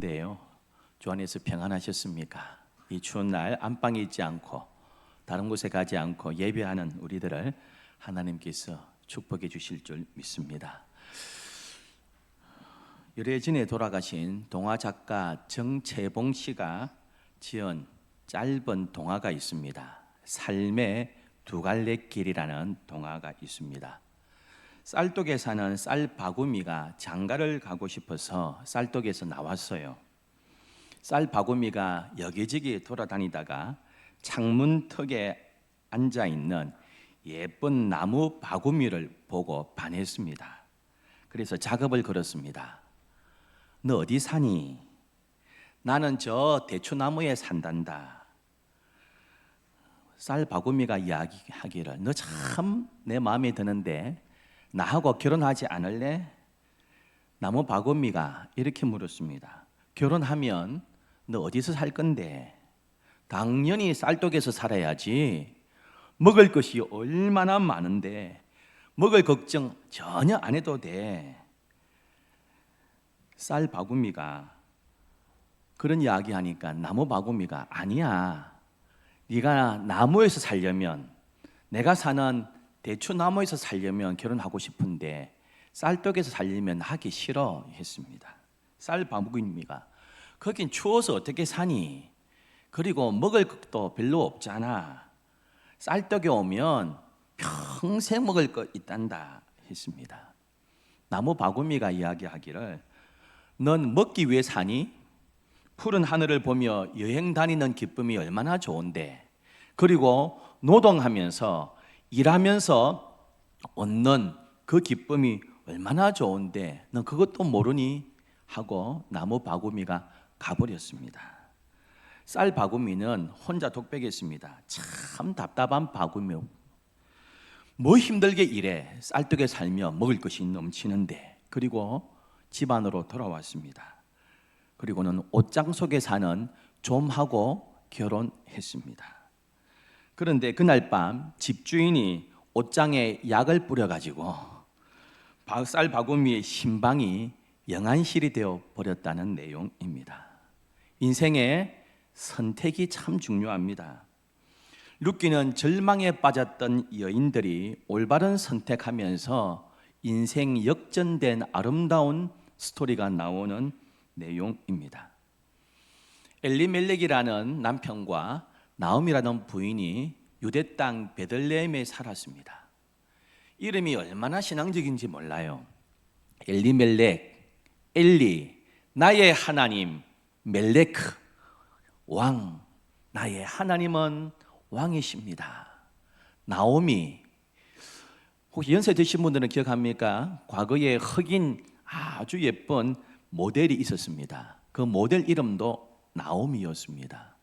인데요. 주 안에서 평안하셨습니까? 이 추운 날 안방에 있지 않고 다른 곳에 가지 않고 예배하는 우리들을 하나님께서 축복해 주실 줄 믿습니다. 열애 전에 돌아가신 동화 작가 정채봉 씨가 지은 짧은 동화가 있습니다. 삶의 두 갈래 길이라는 동화가 있습니다. 쌀독에 사는 쌀바구미가 장가를 가고 싶어서 쌀독에서 나왔어요. 쌀바구미가 여기저기 돌아다니다가 창문 턱에 앉아있는 예쁜 나무 바구미를 보고 반했습니다. 그래서 작업을 걸었습니다. 너 어디 사니? 나는 저 대추나무에 산단다. 쌀바구미가 이야기하기를 너 참 내 마음에 드는데 나하고 결혼하지 않을래? 나무 바구미가 이렇게 물었습니다. 결혼하면 너 어디서 살 건데? 당연히 쌀독에서 살아야지. 먹을 것이 얼마나 많은데 먹을 걱정 전혀 안 해도 돼. 쌀바구미가 그런 이야기하니까 나무 바구미가 아니야. 네가 나무에서 살려면, 내가 사는 대추나무에서 살려면 결혼하고 싶은데 쌀떡에서 살려면 하기 싫어 했습니다. 쌀바구미가 거긴 추워서 어떻게 사니? 그리고 먹을 것도 별로 없잖아. 쌀떡에 오면 평생 먹을 것 있단다 했습니다. 나무 바구미가 이야기하기를 넌 먹기 위해 사니? 푸른 하늘을 보며 여행 다니는 기쁨이 얼마나 좋은데, 그리고 노동하면서 일하면서 얻는 그 기쁨이 얼마나 좋은데 넌 그것도 모르니? 하고 나무 바구미가 가버렸습니다. 쌀 바구미는 혼자 독백했습니다. 참 답답한 바구미. 뭐 힘들게 일해. 쌀떡에 살며 먹을 것이 넘치는데. 그리고 집 안으로 돌아왔습니다. 그리고는 옷장 속에 사는 좀하고 결혼했습니다. 그런데 그날 밤 집주인이 옷장에 약을 뿌려가지고 쌀 바구미의 심방이 영안실이 되어 버렸다는 내용입니다. 인생에 선택이 참 중요합니다. 룻기는 절망에 빠졌던 여인들이 올바른 선택하면서 인생 역전된 아름다운 스토리가 나오는 내용입니다. 엘리멜렉이라는 남편과 나옴이라는 부인이 유대 땅 베들레헴에 살았습니다. 이름이 얼마나 신앙적인지 몰라요. 엘리멜렉, 엘리, 나의 하나님, 멜레크, 왕, 나의 하나님은 왕이십니다. 나오미, 혹시 연세 드신 분들은 기억합니까? 과거에 흑인 아주 예쁜 모델이 있었습니다. 그 모델 이름도 나오미였습니다.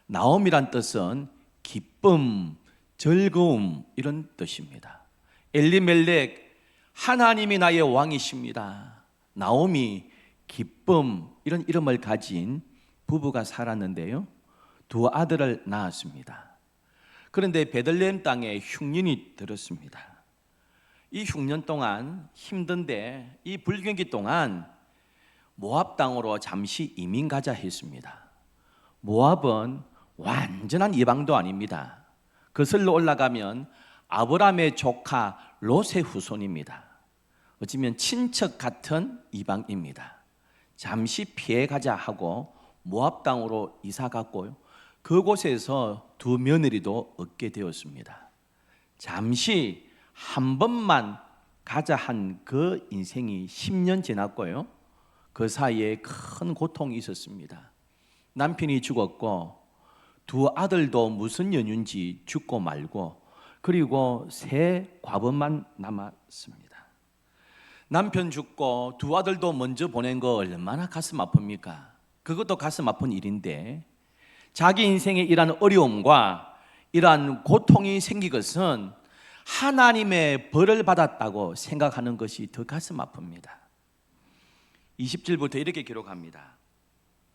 나오미란 뜻은 기쁨, 즐거움 이런 뜻입니다. 엘리멜렉, 하나님이 나의 왕이십니다. 나오미, 기쁨 이런 이름을 가진 부부가 살았는데요. 두 아들을 낳았습니다. 그런데 베들레헴 땅에 흉년이 들었습니다. 이 흉년 동안 힘든데 이 불경기 동안 모압 땅으로 잠시 이민 가자 했습니다. 모압은 완전한 이방도 아닙니다. 거슬러 올라가면 아브라함의 조카 롯의 후손입니다. 어쩌면 친척 같은 이방입니다. 잠시 피해 가자 하고 모압 땅으로 이사 갔고요. 그곳에서 두 며느리도 얻게 되었습니다. 잠시 한 번만 가자 한 그 인생이 10년 지났고요. 그 사이에 큰 고통이 있었습니다. 남편이 죽었고 두 아들도 무슨 연유인지 죽고 말고, 그리고 세 과부만 남았습니다. 남편 죽고 두 아들도 먼저 보낸 거 얼마나 가슴 아픕니까? 그것도 가슴 아픈 일인데 자기 인생에 이러한 어려움과 이러한 고통이 생긴 것은 하나님의 벌을 받았다고 생각하는 것이 더 가슴 아픕니다. 20절부터 이렇게 기록합니다.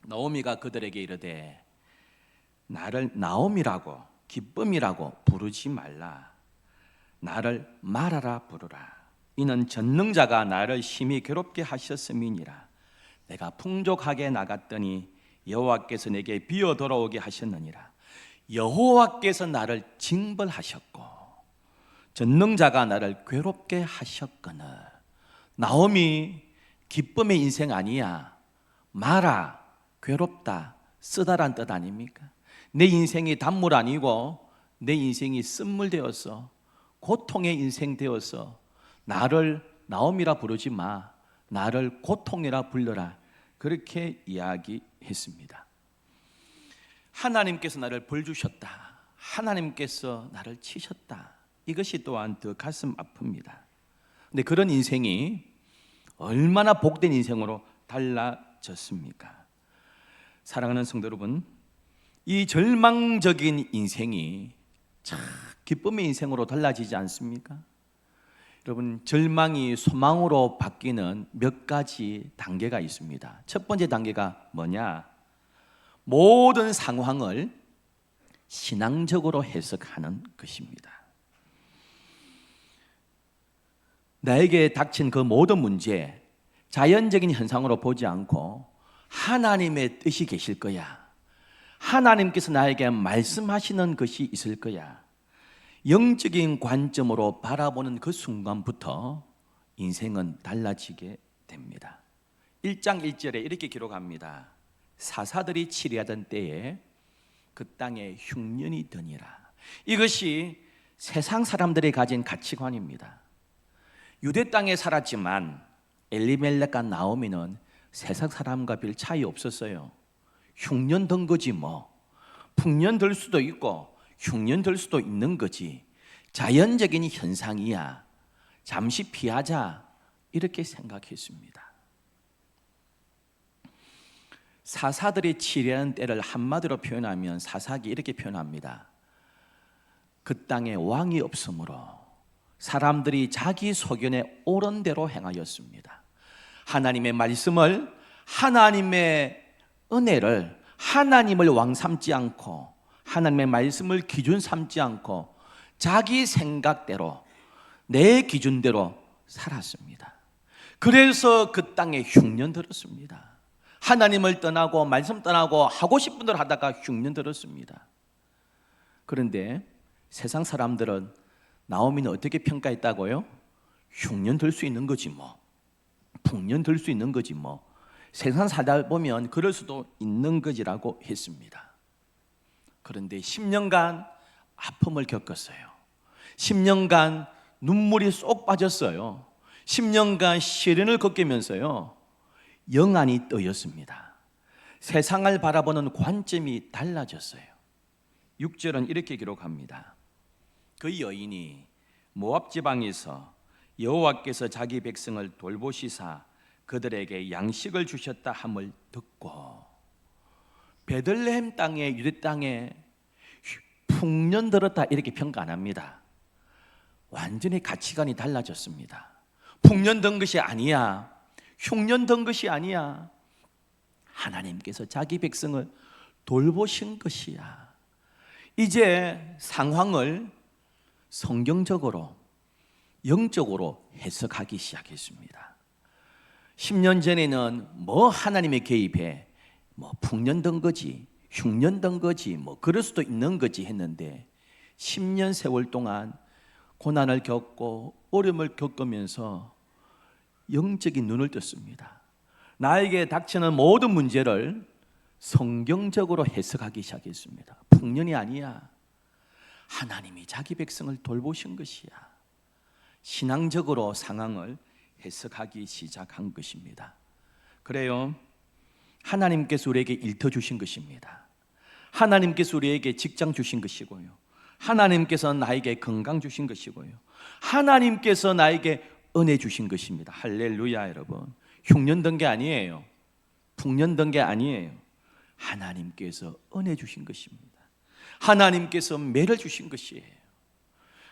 나오미가 그들에게 이르되 나를 나오미라고 기쁨이라고 부르지 말라. 나를 마라라 부르라. 이는 전능자가 나를 심히 괴롭게 하셨음이니라. 내가 풍족하게 나갔더니 여호와께서 내게 비어 돌아오게 하셨느니라. 여호와께서 나를 징벌하셨고 전능자가 나를 괴롭게 하셨거늘. 나오미 기쁨의 인생 아니야. 마라, 괴롭다, 쓰다란 뜻 아닙니까? 내 인생이 단물 아니고 내 인생이 쓴물 되어서 고통의 인생 되어서 나를 나오미라 부르지 마. 나를 고통이라 불러라. 그렇게 이야기했습니다. 하나님께서 나를 벌 주셨다. 하나님께서 나를 치셨다. 이것이 또한 더 가슴 아픕니다. 근데 그런 인생이 얼마나 복된 인생으로 달라졌습니까? 사랑하는 성도 여러분, 이 절망적인 인생이 참 기쁨의 인생으로 달라지지 않습니까? 여러분, 절망이 소망으로 바뀌는 몇 가지 단계가 있습니다. 첫 번째 단계가 뭐냐? 모든 상황을 신앙적으로 해석하는 것입니다. 나에게 닥친 그 모든 문제, 자연적인 현상으로 보지 않고 하나님의 뜻이 계실 거야. 하나님께서 나에게 말씀하시는 것이 있을 거야. 영적인 관점으로 바라보는 그 순간부터 인생은 달라지게 됩니다. 1장 1절에 이렇게 기록합니다. 사사들이 치리하던 때에 그 땅에 흉년이 드니라. 이것이 세상 사람들이 가진 가치관입니다. 유대 땅에 살았지만 엘리멜렉과 나오미는 세상 사람과 별 차이 없었어요. 흉년 든 거지 뭐. 풍년 들 수도 있고 흉년 들 수도 있는 거지. 자연적인 현상이야. 잠시 피하자. 이렇게 생각했습니다. 사사들이 치리하는 때를 한마디로 표현하면 사사기 이렇게 표현합니다. 그 땅에 왕이 없으므로 사람들이 자기 소견에 옳은 대로 행하였습니다. 하나님의 말씀을, 하나님의 은혜를, 하나님을 왕 삼지 않고 하나님의 말씀을 기준 삼지 않고 자기 생각대로 내 기준대로 살았습니다. 그래서 그 땅에 흉년 들었습니다. 하나님을 떠나고 말씀 떠나고 하고 싶은 대로 하다가 흉년 들었습니다. 그런데 세상 사람들은 나오미는 어떻게 평가했다고요? 흉년 들 수 있는 거지 뭐. 풍년 들 수 있는 거지 뭐. 세상 살다 보면 그럴 수도 있는 거지라고 했습니다. 그런데 10년간 아픔을 겪었어요. 10년간 눈물이 쏙 빠졌어요. 10년간 시련을 겪으면서요, 영안이 떠였습니다. 세상을 바라보는 관점이 달라졌어요. 6절은 이렇게 기록합니다. 그 여인이 모압 지방에서 여호와께서 자기 백성을 돌보시사 그들에게 양식을 주셨다 함을 듣고, 베들레헴 땅에, 유대 땅에 풍년 들었다 이렇게 평가 안 합니다. 완전히 가치관이 달라졌습니다. 풍년 든 것이 아니야. 흉년 든 것이 아니야. 하나님께서 자기 백성을 돌보신 것이야. 이제 상황을 성경적으로, 영적으로 해석하기 시작했습니다. 10년 전에는 뭐 하나님의 개입해, 뭐 풍년 든 거지, 흉년 든 거지, 뭐 그럴 수도 있는 거지 했는데 10년 세월 동안 고난을 겪고 어려움을 겪으면서 영적인 눈을 떴습니다. 나에게 닥치는 모든 문제를 성경적으로 해석하기 시작했습니다. 풍년이 아니야. 하나님이 자기 백성을 돌보신 것이야. 신앙적으로 상황을 해석하기 시작한 것입니다. 그래요, 하나님께서 우리에게 일터 주신 것입니다. 하나님께서 우리에게 직장 주신 것이고요, 하나님께서 나에게 건강 주신 것이고요, 하나님께서 나에게 은혜 주신 것입니다. 할렐루야. 여러분, 흉년 든 게 아니에요. 풍년 든 게 아니에요. 하나님께서 은혜 주신 것입니다. 하나님께서 매를 주신 것이에요.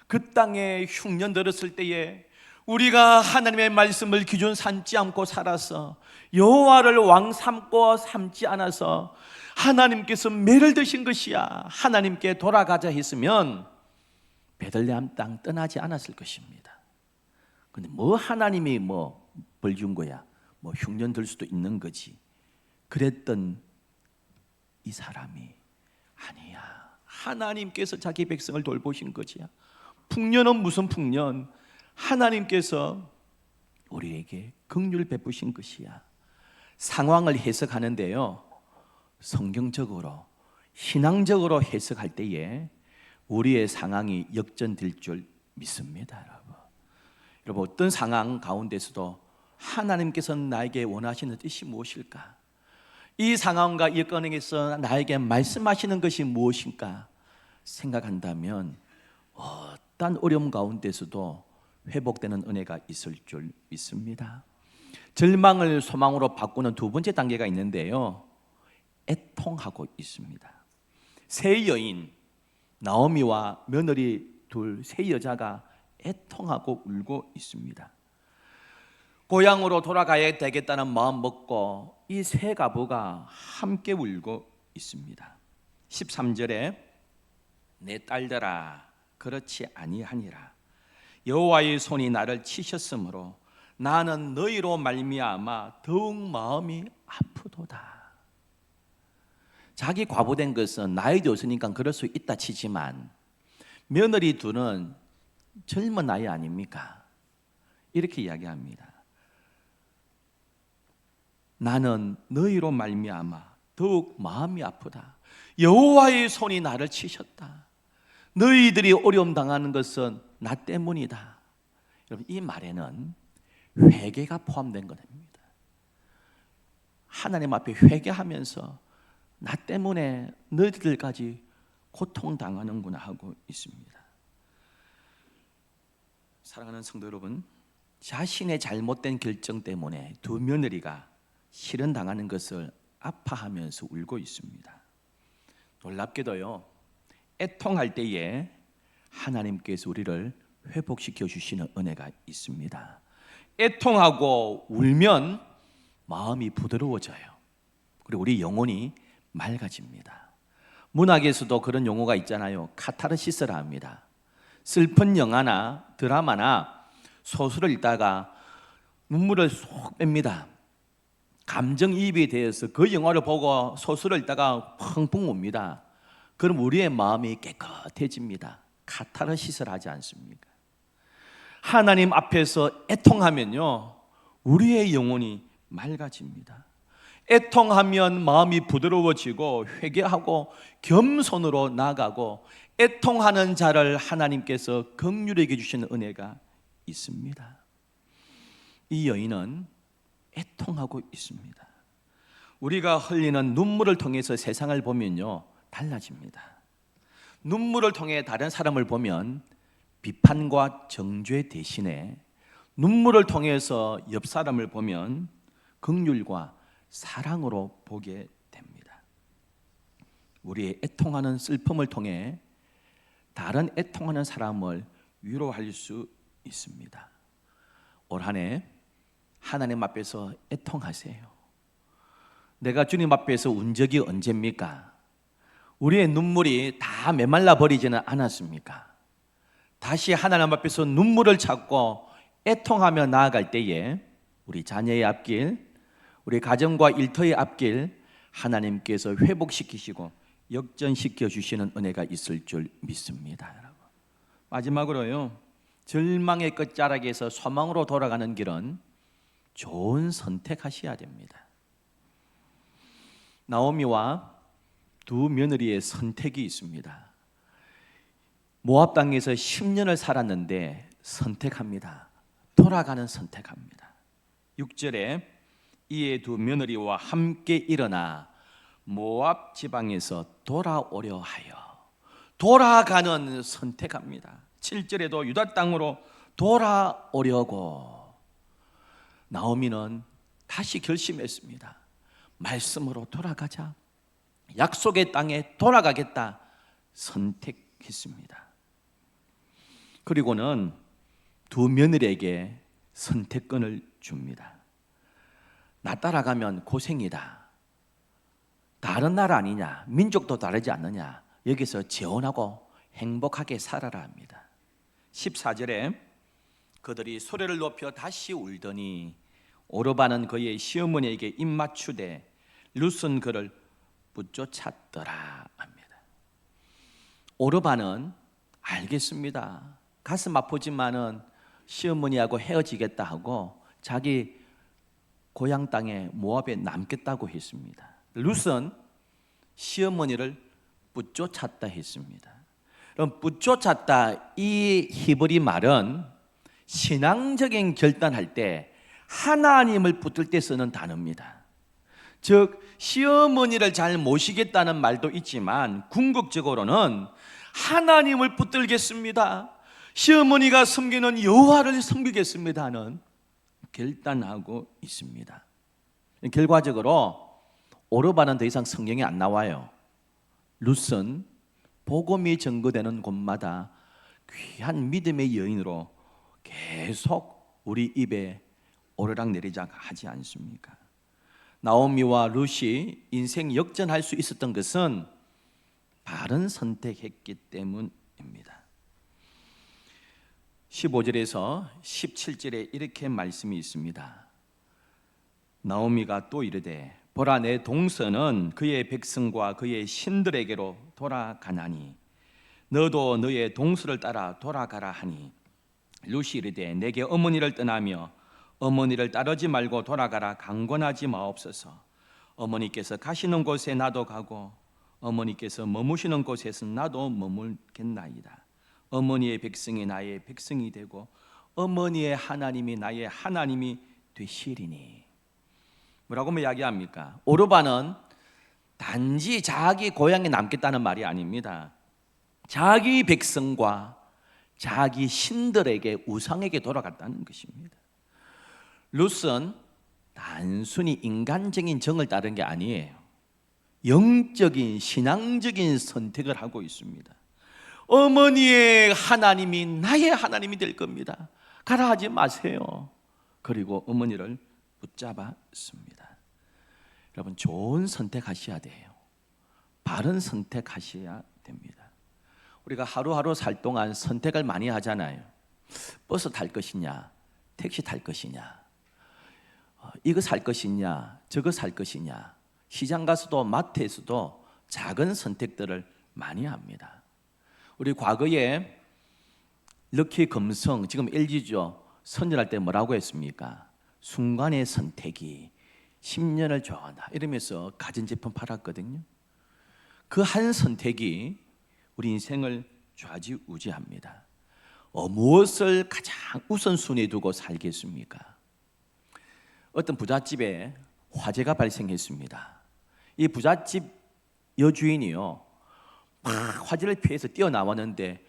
그 땅에 흉년 들었을 때에 우리가 하나님의 말씀을 기준 삼지 않고 살아서, 여호와를 왕 삼고 삼지 않아서 하나님께서 매를 드신 것이야. 하나님께 돌아가자 했으면 베들레헴 땅 떠나지 않았을 것입니다. 근데 뭐 하나님이 뭐 벌 준 거야, 뭐 흉년 들 수도 있는 거지. 그랬던 이 사람이 아니야. 하나님께서 자기 백성을 돌보신 거지야. 풍년은 무슨 풍년? 하나님께서 우리에게 긍휼을 베푸신 것이야. 상황을 해석하는데요, 성경적으로 신앙적으로 해석할 때에 우리의 상황이 역전될 줄 믿습니다. 여러분 어떤 상황 가운데서도 하나님께서 나에게 원하시는 뜻이 무엇일까? 이 상황과 이 여건에서 나에게 말씀하시는 것이 무엇인가 생각한다면 어떤 어려움 가운데서도 회복되는 은혜가 있을 줄 믿습니다. 절망을 소망으로 바꾸는 두 번째 단계가 있는데요, 애통하고 있습니다. 세 여인 나오미와 며느리 둘, 세 여자가 애통하고 울고 있습니다. 고향으로 돌아가야 되겠다는 마음 먹고 이 세 가부가 함께 울고 있습니다. 13절에 내 딸들아 그렇지 아니하니라. 여호와의 손이 나를 치셨으므로 나는 너희로 말미암아 더욱 마음이 아프도다. 자기 과부된 것은 나이도 없으니까 그럴 수 있다 치지만 며느리 둘은 젊은 나이 아닙니까? 이렇게 이야기합니다. 나는 너희로 말미암아 더욱 마음이 아프다. 여호와의 손이 나를 치셨다. 너희들이 어려움 당하는 것은 나 때문이다. 여러분 이 말에는 회개가 포함된 겁니다. 하나님 앞에 회개하면서 나 때문에 너희들까지 고통당하는구나 하고 있습니다. 사랑하는 성도 여러분, 자신의 잘못된 결정 때문에 두 며느리가 실현당하는 것을 아파하면서 울고 있습니다. 놀랍게도요, 애통할 때에 하나님께서 우리를 회복시켜 주시는 은혜가 있습니다. 애통하고 울면 마음이 부드러워져요. 그리고 우리 영혼이 맑아집니다. 문학에서도 그런 용어가 있잖아요. 카타르시스라 합니다. 슬픈 영화나 드라마나 소설을 읽다가 눈물을 쏙 뺍니다. 감정이입이 되어서 그 영화를 보고 소설을 읽다가 펑펑 웁니다. 그럼 우리의 마음이 깨끗해집니다. 카타르시스를 하지 않습니까? 하나님 앞에서 애통하면요, 우리의 영혼이 맑아집니다. 애통하면 마음이 부드러워지고 회개하고 겸손으로 나아가고 애통하는 자를 하나님께서 긍휼하게 주시는 은혜가 있습니다. 이 여인은 애통하고 있습니다. 우리가 흘리는 눈물을 통해서 세상을 보면요, 달라집니다. 눈물을 통해 다른 사람을 보면 비판과 정죄 대신에 눈물을 통해서 옆 사람을 보면 긍휼과 사랑으로 보게 됩니다. 우리의 애통하는 슬픔을 통해 다른 애통하는 사람을 위로할 수 있습니다. 올 한 해 하나님 앞에서 애통하세요. 내가 주님 앞에서 운 적이 언제입니까? 우리의 눈물이 다 메말라 버리지는 않았습니까? 다시 하나님 앞에서 눈물을 찾고 애통하며 나아갈 때에 우리 자녀의 앞길, 우리 가정과 일터의 앞길 하나님께서 회복시키시고 역전시켜 주시는 은혜가 있을 줄 믿습니다. 여러분. 마지막으로요, 절망의 끝자락에서 소망으로 돌아가는 길은 좋은 선택하셔야 됩니다. 나오미와 두 며느리의 선택이 있습니다. 모압 땅에서 10년을 살았는데 선택합니다. 돌아가는 선택합니다. 6절에 이에 두 며느리와 함께 일어나 모압 지방에서 돌아오려 하여 돌아가는 선택합니다. 7절에도 유다 땅으로 돌아오려고 나오미는 다시 결심했습니다. 말씀으로 돌아가자. 약속의 땅에 돌아가겠다 선택했습니다. 그리고는 두 며느리에게 선택권을 줍니다. 나 따라가면 고생이다. 다른 나라 아니냐? 민족도 다르지 않느냐? 여기서 재혼하고 행복하게 살아라 합니다. 14절에 그들이 소리를 높여 다시 울더니 오르바는 그의 시어머니에게 입맞추되 룻은 그를 붙쫓았더라 합니다. 오르바는 알겠습니다. 가슴 아프지만은 시어머니하고 헤어지겠다 하고 자기 고향 땅에 모압에 남겠다고 했습니다. 룻은 시어머니를 붙쫓았다 했습니다. 그럼 붙쫓았다 이 히브리 말은 신앙적인 결단할 때 하나님을 붙들 때 쓰는 단어입니다. 즉 시어머니를 잘 모시겠다는 말도 있지만 궁극적으로는 하나님을 붙들겠습니다, 시어머니가 섬기는 여호와를 섬기겠습니다 하는 결단하고 있습니다. 결과적으로 오르바는 더 이상 성경에 안 나와요. 룻은 복음이 전거되는 곳마다 귀한 믿음의 여인으로 계속 우리 입에 오르락내리락 하지 않습니까? 나오미와 룻이 인생 역전할 수 있었던 것은 바른 선택했기 때문입니다. 15절에서 17절에 이렇게 말씀이 있습니다. 나오미가 또 이르되 보라, 내 동서는 그의 백성과 그의 신들에게로 돌아가나니 너도 너의 동서를 따라 돌아가라 하니 룻이 이르되 내게 어머니를 떠나며 어머니를 따르지 말고 돌아가라 강권하지 마옵소서. 어머니께서 가시는 곳에 나도 가고 어머니께서 머무시는 곳에서 나도 머물겠나이다. 어머니의 백성이 나의 백성이 되고 어머니의 하나님이 나의 하나님이 되시리니. 뭐라고 이야기합니까? 오르바는 단지 자기 고향에 남겠다는 말이 아닙니다. 자기 백성과 자기 신들에게 우상에게 돌아갔다는 것입니다. 룻은 단순히 인간적인 정을 따른 게 아니에요. 영적인 신앙적인 선택을 하고 있습니다. 어머니의 하나님이 나의 하나님이 될 겁니다. 가라 하지 마세요. 그리고 어머니를 붙잡았습니다. 여러분, 좋은 선택하셔야 돼요. 바른 선택하셔야 됩니다. 우리가 하루하루 살 동안 선택을 많이 하잖아요. 버스 탈 것이냐, 택시 탈 것이냐, 이거 살 것이냐, 저거 살 것이냐. 시장 가서도 마트에서도 작은 선택들을 많이 합니다. 우리 과거에 럭키 금성, 지금 LG죠, 선전할 때 뭐라고 했습니까? 순간의 선택이 10년을 좋아한다 이러면서 가전제품 팔았거든요. 그 한 선택이 우리 인생을 좌지우지합니다. 무엇을 가장 우선순위에 두고 살겠습니까? 어떤 부잣집에 화재가 발생했습니다. 이 부잣집 여주인이요, 막 화재를 피해서 뛰어나왔는데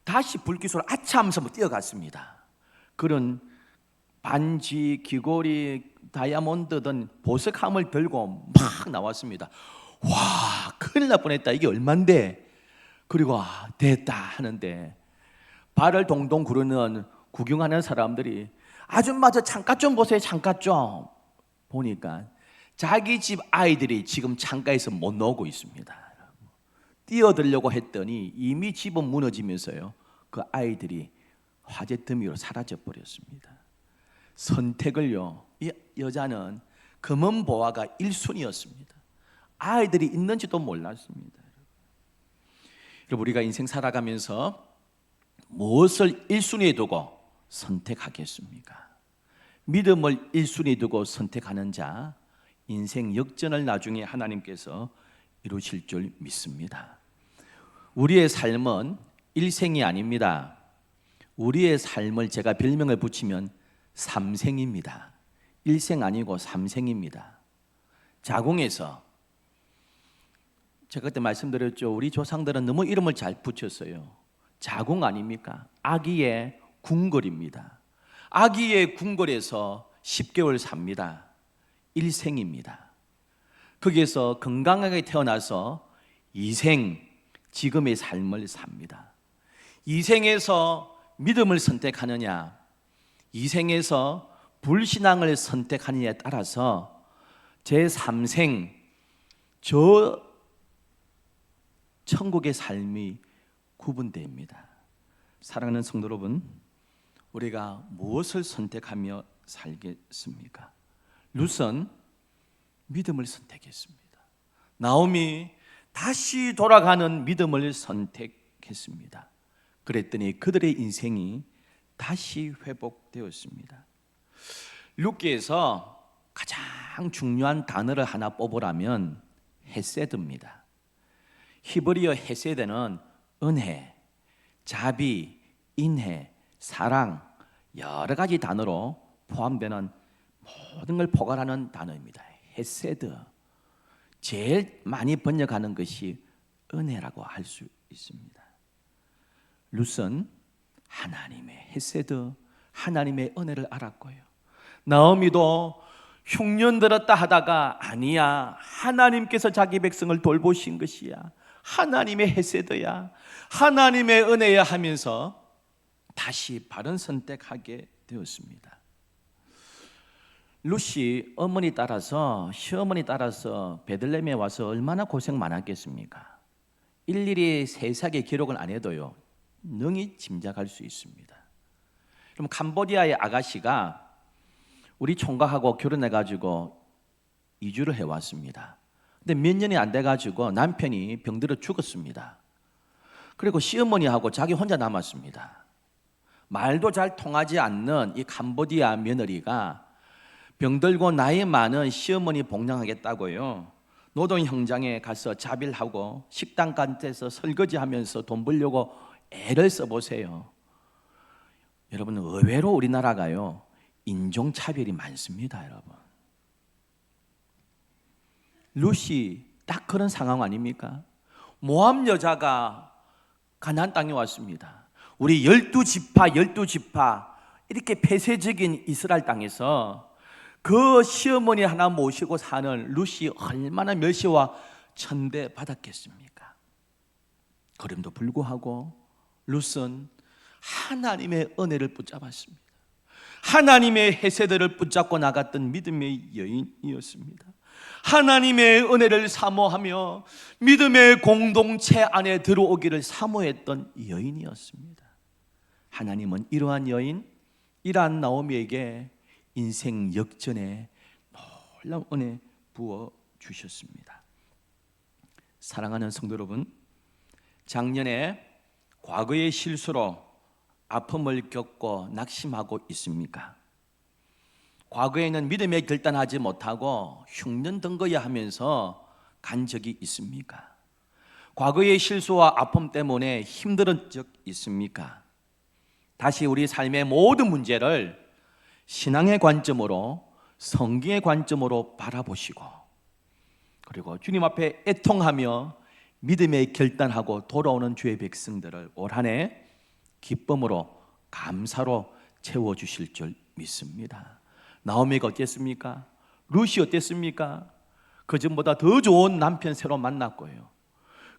다시 불기소를 아차하면서 뛰어갔습니다. 그런 반지, 귀걸이, 다이아몬드 등 보석함을 들고 막 나왔습니다. 와, 큰일 날 뻔했다. 이게 얼만데? 그리고 됐다 하는데 발을 동동 구르는 구경하는 사람들이 아줌마 저 창가 좀 보세요. 창가 좀. 보니까 자기 집 아이들이 지금 창가에서 못 나오고 있습니다. 뛰어들려고 했더니 이미 집은 무너지면서요, 그 아이들이 화재 더미로 사라져 버렸습니다. 선택을요, 이 여자는 금은 보화가 1순위였습니다. 아이들이 있는지도 몰랐습니다. 여러분, 우리가 인생 살아가면서 무엇을 1순위에 두고 선택하겠습니까? 믿음을 1순위에 두고 선택하는 자, 인생 역전을 나중에 하나님께서 이루실 줄 믿습니다. 우리의 삶은 일생이 아닙니다. 우리의 삶을 제가 별명을 붙이면 삼생입니다. 일생 아니고 삼생입니다. 자궁에서, 제가 그때 말씀드렸죠, 우리 조상들은 너무 이름을 잘 붙였어요. 자궁 아닙니까? 아기의 궁궐입니다. 아기의 궁궐에서 10개월 삽니다. 일생입니다. 거기에서 건강하게 태어나서 이생, 지금의 삶을 삽니다. 이생에서 믿음을 선택하느냐, 이생에서 불신앙을 선택하느냐에 따라서 제3생, 저 천국의 삶이 구분됩니다. 사랑하는 성도 여러분, 우리가 무엇을 선택하며 살겠습니까? 룻은 믿음을 선택했습니다. 나오미 다시 돌아가는 믿음을 선택했습니다. 그랬더니 그들의 인생이 다시 회복되었습니다. 룻기에서 가장 중요한 단어를 하나 뽑으라면 헤세드입니다. 히브리어 헤세드는 은혜, 자비, 인애, 사랑, 여러 가지 단어로 포함되는 모든 걸 포괄하는 단어입니다. 헤세드. 제일 많이 번역하는 것이 은혜라고 할 수 있습니다. 룻은 하나님의 헤세드, 하나님의 은혜를 알았고요. 나오미도 흉년 들었다 하다가 아니야, 하나님께서 자기 백성을 돌보신 것이야, 하나님의 헤세드야, 하나님의 은혜야 하면서 다시 바른 선택하게 되었습니다. 룻이 어머니 따라서, 시어머니 따라서 베들레헴에 와서 얼마나 고생 많았겠습니까? 일일이 세세하게 기록을 안 해도요, 능히 짐작할 수 있습니다. 그럼 캄보디아의 아가씨가 우리 총각하고 결혼해가지고 이주를 해왔습니다. 근데 몇 년이 안 돼가지고 남편이 병들어 죽었습니다. 그리고 시어머니하고 자기 혼자 남았습니다. 말도 잘 통하지 않는 이 캄보디아 며느리가 병들고 나이 많은 시어머니 복양하겠다고요, 노동 현장에 가서 자빌하고 식당 간데서 설거지하면서 돈 벌려고 애를 써보세요. 여러분, 의외로 우리나라가요, 인종차별이 많습니다. 여러분, 룻이 딱 그런 상황 아닙니까? 모압 여자가 가나안 땅에 왔습니다. 우리 12지파 이렇게 폐쇄적인 이스라엘 땅에서 그 시어머니 하나 모시고 사는 룻이 얼마나 멸시와 천대받았겠습니까? 그럼에도 불구하고 룻은 하나님의 은혜를 붙잡았습니다. 하나님의 헤세드를 붙잡고 나갔던 믿음의 여인이었습니다. 하나님의 은혜를 사모하며 믿음의 공동체 안에 들어오기를 사모했던 여인이었습니다. 하나님은 이러한 여인, 이러한 나오미에게 인생 역전에 놀라운 은혜 부어주셨습니다. 사랑하는 성도 여러분, 작년에 과거의 실수로 아픔을 겪고 낙심하고 있습니까? 과거에는 믿음에 결단하지 못하고 흉년 든 거야 하면서 간 적이 있습니까? 과거의 실수와 아픔 때문에 힘들은 적 있습니까? 다시 우리 삶의 모든 문제를 신앙의 관점으로, 성경의 관점으로 바라보시고, 그리고 주님 앞에 애통하며 믿음에 결단하고 돌아오는 주의 백성들을 올 한 해 기쁨으로, 감사로 채워주실 줄 믿습니다. 나오미가 어땠습니까? 룻이 어땠습니까? 그전보다 더 좋은 남편 새로 만났고요,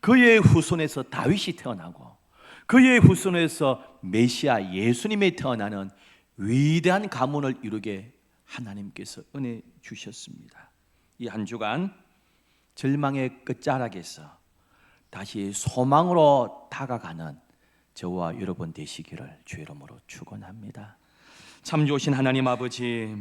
그의 후손에서 다윗이 태어나고 그의 후손에서 메시아 예수님이 태어나는 위대한 가문을 이루게 하나님께서 은혜 주셨습니다. 이 한 주간 절망의 끝자락에서 다시 소망으로 다가가는 저와 여러분 되시기를 주의 이름으로 축원합니다. 참 좋으신 하나님 아버지,